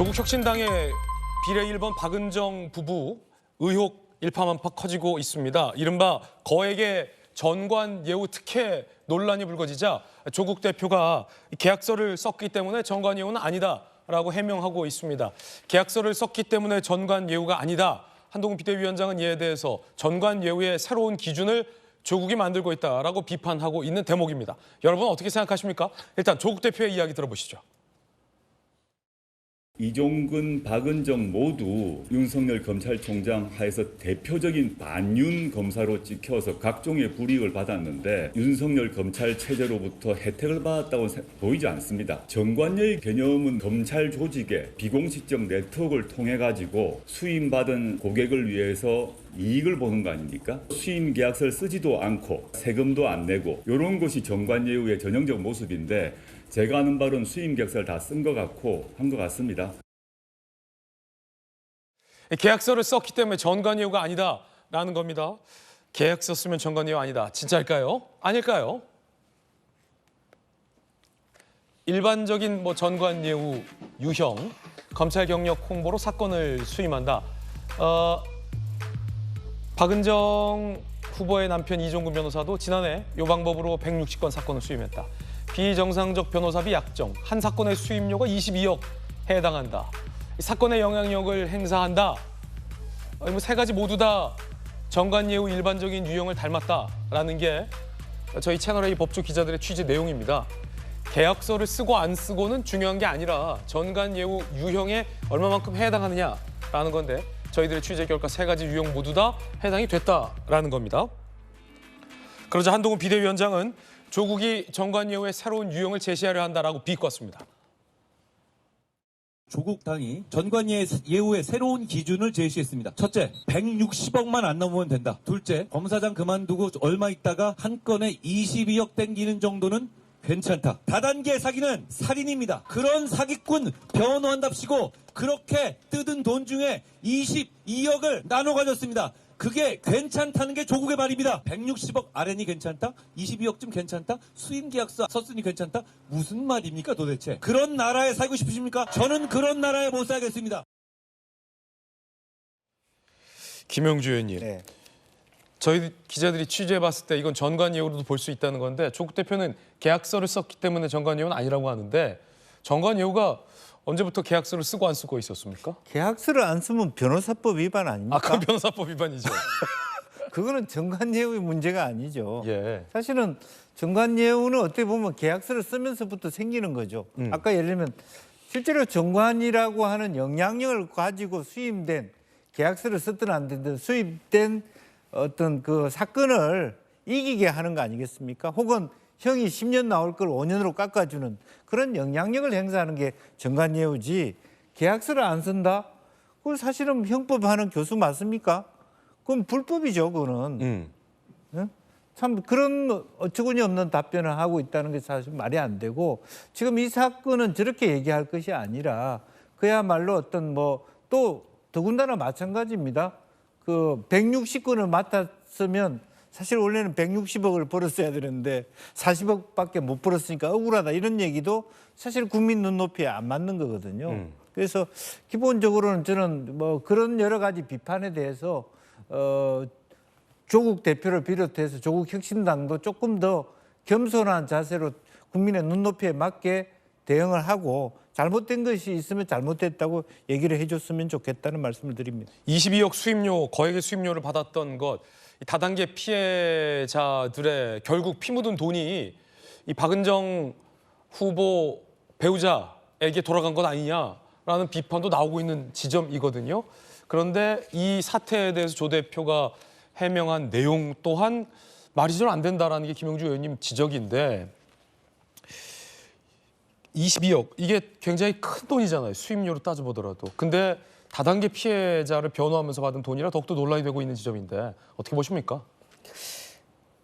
조국혁신당의 비례 1번 박은정 부부 의혹 일파만파 커지고 있습니다. 이른바 거액의 전관예우 특혜 논란이 불거지자 조국 대표가 계약서를 썼기 때문에 전관예우는 아니다라고 해명하고 있습니다. 계약서를 썼기 때문에 전관예우가 아니다. 한동훈 비대위원장은 이에 대해서 전관예우의 새로운 기준을 조국이 만들고 있다라고 비판하고 있는 대목입니다. 여러분 어떻게 생각하십니까? 일단 조국 대표의 이야기 들어보시죠. 이종근, 박은정 모두 윤석열 검찰총장 하에서 대표적인 반윤 검사로 찍혀서 각종의 불이익을 받았는데 윤석열 검찰 체제로부터 혜택을 받았다고 보이지 않습니다. 전관예의 개념은 검찰 조직의 비공식적 네트워크를 통해 가지고 수임받은 고객을 위해서 이익을 보는 거 아닙니까? 수임 계약서를 쓰지도 않고 세금도 안 내고 이런 것이 전관예우의 전형적 모습인데 제가 아는 바로는 수임 계약서를 다 쓴 것 같고 한 것 같습니다. 계약서를 썼기 때문에 전관예우가 아니다라는 겁니다. 계약서 쓰면 전관예우 아니다. 진짜일까요? 아닐까요? 일반적인 전관예우 유형, 검찰 경력 홍보로 사건을 수임한다. 박은정 후보의 남편 이종근 변호사도 지난해 이 방법으로 160건 사건을 수임했다. 비정상적 변호사비 약정, 한 사건의 수임료가 22억 해당한다. 이 사건의 영향력을 행사한다. 세 가지 모두 다 전관예우 일반적인 유형을 닮았다라는 게 저희 채널A 법조 기자들의 취재 내용입니다. 계약서를 쓰고 안 쓰고는 중요한 게 아니라 전관예우 유형에 얼마만큼 해당하느냐라는 건데 저희들의 취재 결과 세 가지 유형 모두 다 해당이 됐다라는 겁니다. 그러자 한동훈 비대위원장은 조국이 전관예우의 새로운 유형을 제시하려 한다라고 비꼬았습니다. 조국 당이 전관예우의 새로운 기준을 제시했습니다. 첫째, 160억만 안 넘으면 된다. 둘째, 검사장 그만두고 얼마 있다가 한 건에 22억 땡기는 정도는 괜찮다. 다단계 사기는 살인입니다. 그런 사기꾼 변호한답시고 그렇게 뜯은 돈 중에 22억을 나눠 가졌습니다. 그게 괜찮다는 게 조국의 말입니다. 160억 아래니 괜찮다? 22억쯤 괜찮다? 수임계약서 썼으니 괜찮다? 무슨 말입니까 도대체? 그런 나라에 살고 싶으십니까? 저는 그런 나라에 못 살겠습니다. 김영주 의원님, 네. 저희 기자들이 취재해봤을 때 이건 전관예우로도 볼 수 있다는 건데 조국 대표는 계약서를 썼기 때문에 전관예우는 아니라고 하는데 전관예우가 언제부터 계약서를 쓰고 안 쓰고 있었습니까? 계약서를 안 쓰면 변호사법 위반 아닙니까? 그건 변호사법 위반이죠. 그거는 전관예우의 문제가 아니죠. 예. 사실은 전관예우는 어떻게 보면 계약서를 쓰면서부터 생기는 거죠. 아까 예를 들면 실제로 전관이라고 하는 영향력을 가지고 수임된 계약서를 썼든 안 됐든 수입된 어떤 그 사건을 이기게 하는 거 아니겠습니까? 혹은 형이 10년 나올 걸 5년으로 깎아주는 그런 영향력을 행사하는 게 전관예우지 계약서를 안 쓴다? 그건 사실은 형법하는 교수 맞습니까? 그건 불법이죠, 그거는. 네? 참 그런 어처구니 없는 답변을 하고 있다는 게 사실 말이 안 되고 지금 이 사건은 저렇게 얘기할 것이 아니라 그야말로 어떤 또 더군다나 마찬가지입니다. 그 160건을 맡았으면 사실 원래는 160억을 벌었어야 되는데 40억밖에 못 벌었으니까 억울하다 이런 얘기도 사실 국민 눈높이에 안 맞는 거거든요. 그래서 기본적으로는 저는 그런 여러 가지 비판에 대해서 조국 대표를 비롯해서 조국 혁신당도 조금 더 겸손한 자세로 국민의 눈높이에 맞게 대응을 하고 잘못된 것이 있으면 잘못됐다고 얘기를 해줬으면 좋겠다는 말씀을 드립니다. 22억 수임료, 거액의 수임료를 받았던 것, 다단계 피해자들의 결국 피 묻은 돈이 이 박은정 후보 배우자에게 돌아간 것 아니냐라는 비판도 나오고 있는 지점이거든요. 그런데 이 사태에 대해서 조 대표가 해명한 내용 또한 말이 좀 안 된다라는 게 김영주 의원님 지적인데 22억, 이게 굉장히 큰 돈이잖아요. 수임료로 따져보더라도. 근데 다단계 피해자를 변호하면서 받은 돈이라 더욱더 논란이 되고 있는 지점인데 어떻게 보십니까?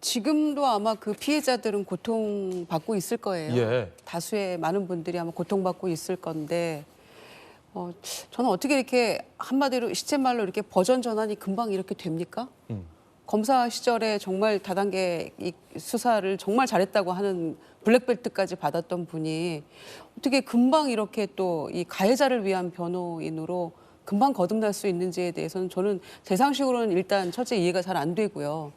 지금도 아마 그 피해자들은 고통받고 있을 거예요. 예. 다수의 많은 분들이 아마 고통받고 있을 건데 저는 어떻게 이렇게 한마디로 시쳇말로 이렇게 버전 전환이 금방 이렇게 됩니까? 검사 시절에 정말 다단계 이 수사를 정말 잘했다고 하는 블랙벨트까지 받았던 분이 어떻게 금방 이렇게 또 이 가해자를 위한 변호인으로 금방 거듭날 수 있는지에 대해서는 저는 제 상식으로는 일단 첫째 이해가 잘 안 되고요.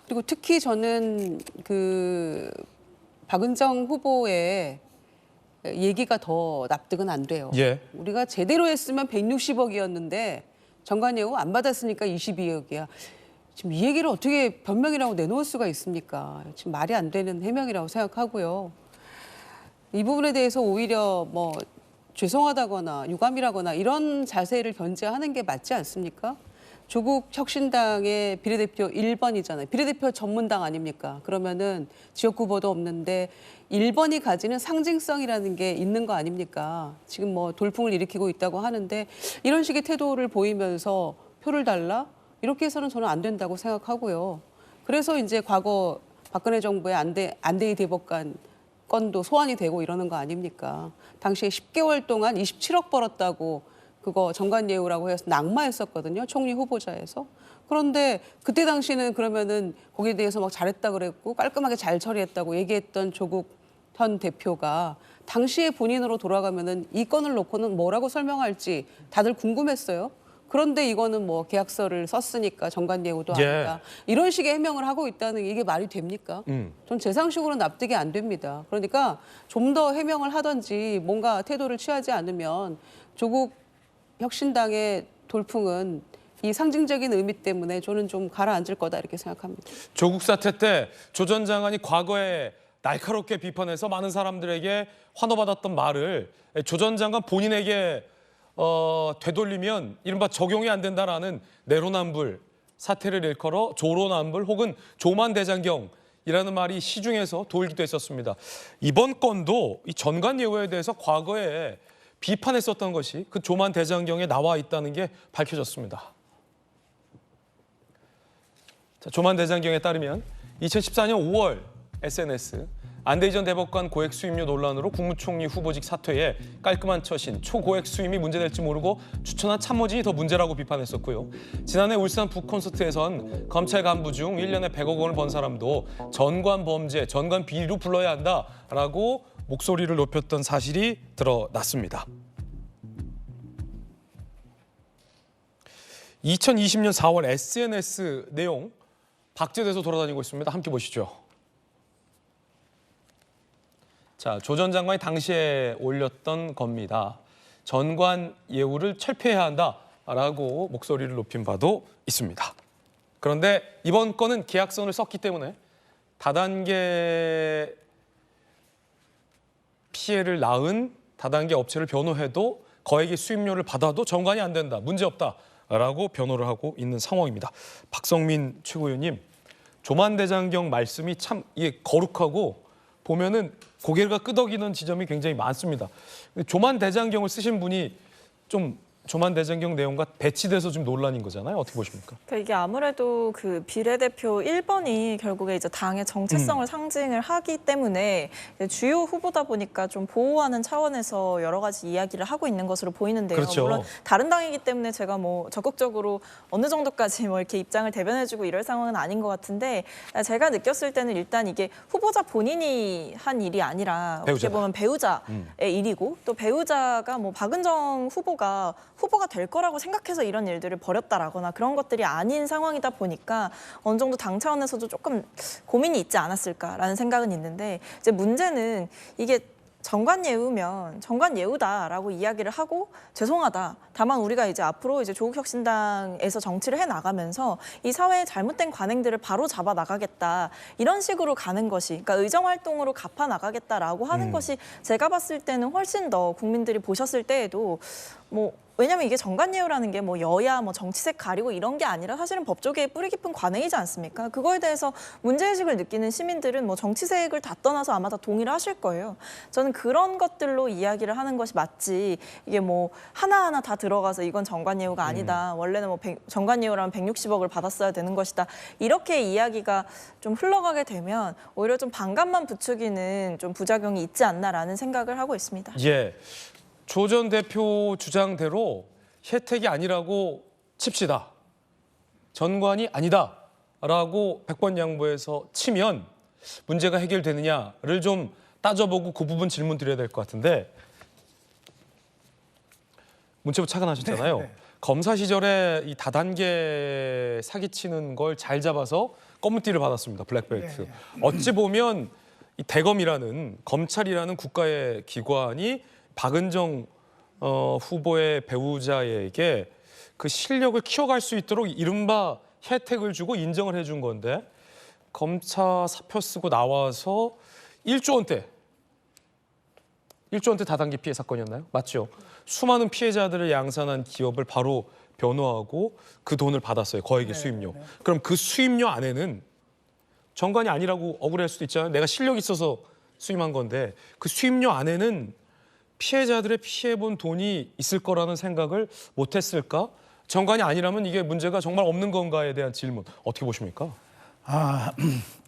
그리고 특히 저는 그 박은정 후보의 얘기가 더 납득은 안 돼요. 예. 우리가 제대로 했으면 160억이었는데 정관예우 안 받았으니까 22억이야. 지금 이 얘기를 어떻게 변명이라고 내놓을 수가 있습니까? 지금 말이 안 되는 해명이라고 생각하고요. 이 부분에 대해서 오히려 뭐 죄송하다거나 유감이라거나 이런 자세를 견제하는 게 맞지 않습니까? 조국 혁신당의 비례대표 1번이잖아요. 비례대표 전문당 아닙니까? 그러면은 지역구 후보도 없는데 1번이 가지는 상징성이라는 게 있는 거 아닙니까? 지금 뭐 돌풍을 일으키고 있다고 하는데 이런 식의 태도를 보이면서 표를 달라? 이렇게 해서는 저는 안 된다고 생각하고요. 그래서 이제 과거 박근혜 정부의 안대희 대법관 건도 소환이 되고 이러는 거 아닙니까? 당시에 10개월 동안 27억 벌었다고 그거 정관예우라고 해서 낙마했었거든요. 총리 후보자에서. 그런데 그때 당시는 그러면은 거기에 대해서 막 잘했다 그랬고 깔끔하게 잘 처리했다고 얘기했던 조국 현 대표가 당시에 본인으로 돌아가면은 이 건을 놓고는 뭐라고 설명할지 다들 궁금했어요. 그런데 이거는 뭐 계약서를 썼으니까 정관예우도 예. 아니다. 이런 식의 해명을 하고 있다는 게 이게 말이 됩니까? 전 제 상식으로는 납득이 안 됩니다. 그러니까 좀 더 해명을 하든지 뭔가 태도를 취하지 않으면 조국 혁신당의 돌풍은 이 상징적인 의미 때문에 저는 좀 가라앉을 거다 이렇게 생각합니다. 조국 사태 때 조 전 장관이 과거에 날카롭게 비판해서 많은 사람들에게 환호받았던 말을 조 전 장관 본인에게 되돌리면 이른바 적용이 안 된다라는 내로남불, 사태를 일컬어 조로남불 혹은 조만대장경이라는 말이 시중에서 돌기도 했었습니다. 이번 건도 이 전관예우에 대해서 과거에 비판했었던 것이 그 조만대장경에 나와 있다는 게 밝혀졌습니다. 자, 조만대장경에 따르면 2014년 5월 SNS 안대희 전 대법관 고액 수임료 논란으로 국무총리 후보직 사퇴에 깔끔한 처신, 초고액 수임이 문제될지 모르고 추천한 참모진이 더 문제라고 비판했었고요. 지난해 울산 북콘서트에선 검찰 간부 중 1년에 100억 원을 번 사람도 전관 범죄, 전관 비리로 불러야 한다라고 목소리를 높였던 사실이 드러났습니다. 2020년 4월 SNS 내용 박제돼서 돌아다니고 있습니다. 함께 보시죠. 자, 조 전 장관이 당시에 올렸던 겁니다. 전관예우를 철폐해야 한다라고 목소리를 높인 바도 있습니다. 그런데 이번 건은 계약선을 썼기 때문에 다단계 피해를 낳은 다단계 업체를 변호해도 거액의 수임료를 받아도 전관이 안 된다, 문제없다라고 변호를 하고 있는 상황입니다. 박성민 최고위원님, 조만대장경 말씀이 참 이게 거룩하고 보면은 고개가 끄덕이는 지점이 굉장히 많습니다. 조만대장경을 쓰신 분이 좀 조만대장경 내용과 배치돼서 좀 논란인 거잖아요. 어떻게 보십니까? 그러니까 이게 아무래도 그 비례대표 1번이 결국에 이제 당의 정체성을 상징을 하기 때문에 주요 후보다 보니까 좀 보호하는 차원에서 여러 가지 이야기를 하고 있는 것으로 보이는데요. 그렇죠. 물론 다른 당이기 때문에 제가 뭐 적극적으로 어느 정도까지 뭐 이렇게 입장을 대변해주고 이럴 상황은 아닌 것 같은데 제가 느꼈을 때는 일단 이게 후보자 본인이 한 일이 아니라 어떻게 배우자다. 보면 배우자의 일이고 또 배우자가 뭐 박은정 후보가 될 거라고 생각해서 이런 일들을 벌였다라거나 그런 것들이 아닌 상황이다 보니까 어느 정도 당 차원에서도 조금 고민이 있지 않았을까라는 생각은 있는데 이제 문제는 이게 정관예우면 정관예우다라고 이야기를 하고 죄송하다. 다만 우리가 이제 앞으로 이제 조국혁신당에서 정치를 해 나가면서 이 사회의 잘못된 관행들을 바로 잡아 나가겠다. 이런 식으로 가는 것이, 그러니까 의정 활동으로 갚아 나가겠다라고 하는 것이 제가 봤을 때는 훨씬 더 국민들이 보셨을 때에도 뭐 왜냐면 이게 정관예우라는 게 뭐 여야 뭐 정치색 가리고 이런 게 아니라 사실은 법조계의 뿌리 깊은 관행이지 않습니까? 그거에 대해서 문제의식을 느끼는 시민들은 뭐 정치색을 다 떠나서 아마 다 동의를 하실 거예요. 저는 그런 것들로 이야기를 하는 것이 맞지 이게 뭐 하나하나 다 들어가서 이건 정관예우가 아니다. 원래는 뭐 정관예우라면 160억을 받았어야 되는 것이다. 이렇게 이야기가 좀 흘러가게 되면 오히려 좀 반감만 부추기는 좀 부작용이 있지 않나라는 생각을 하고 있습니다. 예, 조 전 대표 주장대로 혜택이 아니라고 칩시다. 전관이 아니다. 라고 100번 양보해서 치면 문제가 해결되느냐를 좀 따져보고 그 부분 질문 드려야 될 것 같은데 문체부 차관하셨잖아요. 네. 검사 시절에 이 다단계 사기치는 걸 잘 잡아서 검은띠를 받았습니다. 블랙벨트. 어찌 보면 이 대검이라는 검찰이라는 국가의 기관이 박은정 후보의 배우자에게 그 실력을 키워갈 수 있도록 이른바 혜택을 주고 인정을 해준 건데 검사 사표 쓰고 나와서 1조 원대 다단계 피해 사건이었나요? 맞죠? 수많은 피해자들을 양산한 기업을 바로 변호하고 그 돈을 받았어요. 거액의 수임료. 그럼 그 수임료 안에는 정관이 아니라고 억울할 수도 있잖아요. 내가 실력이 있어서 수임한 건데 그 수임료 안에는 피해자들의 피해본 돈이 있을 거라는 생각을 못했을까? 정관이 아니라면 이게 문제가 정말 없는 건가에 대한 질문 어떻게 보십니까?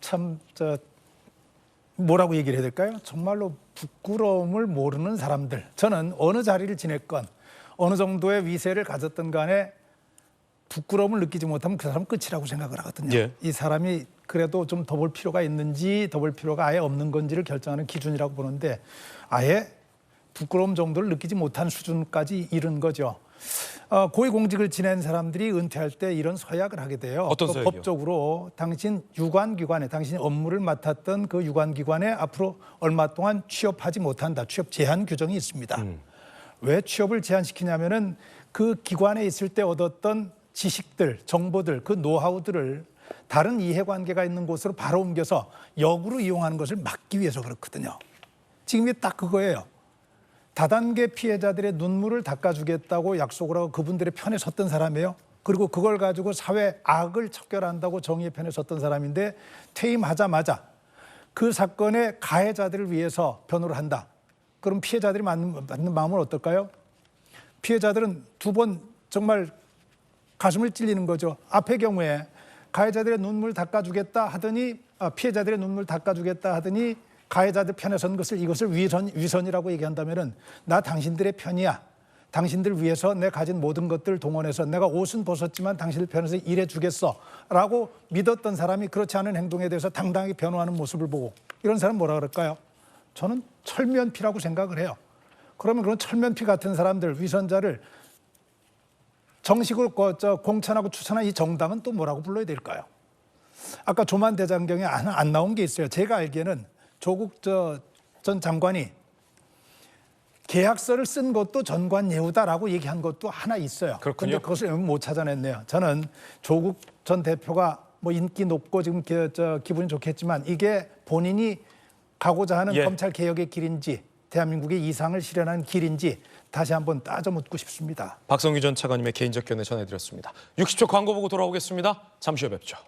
참 뭐라고 얘기를 해야 될까요? 정말로 부끄러움을 모르는 사람들. 저는 어느 자리를 지냈건 어느 정도의 위세를 가졌던 간에 부끄러움을 느끼지 못하면 그 사람은 끝이라고 생각을 하거든요. 예. 이 사람이 그래도 좀 더 볼 필요가 있는지 더 볼 필요가 아예 없는 건지를 결정하는 기준이라고 보는데 아예 부끄러움 정도를 느끼지 못한 수준까지 이른 거죠. 고위공직을 지낸 사람들이 은퇴할 때 이런 서약을 하게 돼요. 어떤 서약이요? 법적으로 당신이 업무를 맡았던 그 유관기관에 앞으로 얼마 동안 취업하지 못한다. 취업 제한 규정이 있습니다. 왜 취업을 제한시키냐면은 그 기관에 있을 때 얻었던 지식들, 정보들, 그 노하우들을 다른 이해관계가 있는 곳으로 바로 옮겨서 역으로 이용하는 것을 막기 위해서 그렇거든요. 지금 이게 딱 그거예요. 다단계 피해자들의 눈물을 닦아주겠다고 약속을 하고 그분들의 편에 섰던 사람이에요. 그리고 그걸 가지고 사회 악을 척결한다고 정의의 편에 섰던 사람인데 퇴임하자마자 그 사건의 가해자들을 위해서 변호를 한다. 그럼 피해자들이 받는 마음은 어떨까요? 피해자들은 두 번 정말 가슴을 찔리는 거죠. 앞의 경우에 가해자들의 눈물 닦아주겠다 하더니 피해자들의 눈물 닦아주겠다 하더니 가해자들 편에 선 것을 이것을 위선이라고 얘기한다면은 나 당신들의 편이야. 당신들 위해서 내 가진 모든 것들을 동원해서 내가 옷은 벗었지만 당신들 편에서 일해 주겠어라고 믿었던 사람이 그렇지 않은 행동에 대해서 당당하게 변호하는 모습을 보고 이런 사람 뭐라 그럴까요? 저는 철면피라고 생각을 해요. 그러면 그런 철면피 같은 사람들, 위선자를 정식으로 공천하고 추천한 이 정당은 또 뭐라고 불러야 될까요? 아까 조만 대장경에 안 나온 게 있어요. 제가 알기에는 조국 전 장관이 계약서를 쓴 것도 전관예우다라고 얘기한 것도 하나 있어요. 그런데 그것을 못 찾아냈네요. 저는 조국 전 대표가 뭐 인기 높고 지금 기분이 좋겠지만 이게 본인이 가고자 하는 검찰 개혁의 길인지 대한민국의 이상을 실현하는 길인지 다시 한번 따져 묻고 싶습니다. 박성규 전 차관님의 개인적 견해 전해드렸습니다. 60초 광고 보고 돌아오겠습니다. 잠시 후에 뵙죠.